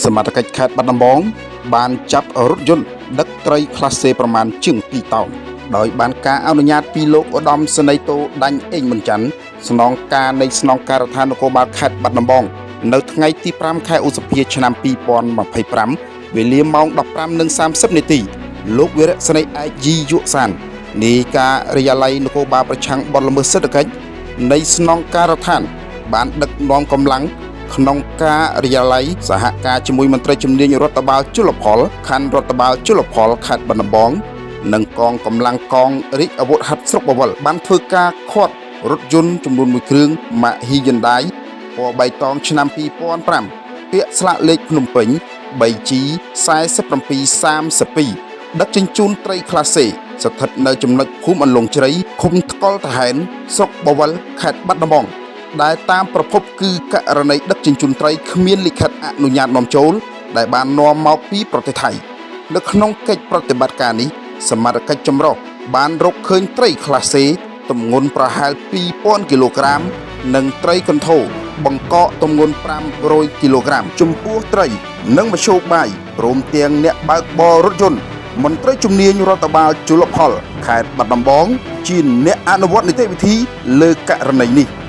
សមត្ថកិច្ចខេត្តបាត់ដំបងបានចាប់រថយន្តដឹកត្រីក្លាស C ប្រមាណជាង2 តោនដោយបានការអនុញ្ញាតពីលោកឧត្តមសេនីយ៍តូដាញ់អេងមុនច័ន្ទស្នងការនៃស្នងការដ្ឋាននគរបាលខេត្តបាត់ដំបងនៅថ្ងៃទី5ខែឧសភាឆ្នាំ2025វេលាម៉ោង 15:30 នាទីលោកវីរៈសេនីយ៍ឯកយីយុសាននាយការិយាល័យនគរបាលប្រឆាំងបទល្មើសសេដ្ឋកិច្ចនៃស្នងការដ្ឋានបានដឹកនាំកម្លាំងក្នុងការិយាល័យសហការជាមួយមន្ត្រីជំនាញរដ្ឋបាលជលផលខណ្ឌរដ្ឋបាលជលផលខេត្តបាត់ដំបងនិងកងកម្លាំងកងរាជអាវុធហត្ថស្រុកបវលបានធ្វើការឃាត់រថយន្តចំនួន1គ្រឿងម៉ាក Hyundai ពណ៌បៃតងឆ្នាំ2005ពាក្យស្លាកលេខភ្នំពេញ 3G 4732ដឹកជញ្ជូនត្រីក្លាស C ស្ថិតនៅចំណុចភូមិអន្លង់ជ្រៃឃុំថ្កុលតាហែនស្រុកបវលខេត្តបាត់ដំបងដែលតាមប្រភពគឺករណីដឹកជញ្ជូនត្រីគ្មានលិខិតអនុញ្ញាតនាំចូលដែលបាននាំមកពីប្រទេសថៃនៅក្នុងកិច្ចប្រតិបត្តិការនេះសមត្ថកិច្ចចម្រុះបានរកឃើញត្រីក្លាស C ទម្ងន់ប្រហែល 2000 គីឡូក្រាមនិងត្រីកន្ធរបង្កកទម្ងន់ 500 គីឡូក្រាមចំពោះត្រីនិងមធ្យោបាយរួមទាំងអ្នកបើកបររថយន្តមន្ត្រីជំនាញរដ្ឋបាលជលផលខេត្តបាត់ដំបងជាអ្នកអនុវត្តនីតិវិធីលើករណីនេះ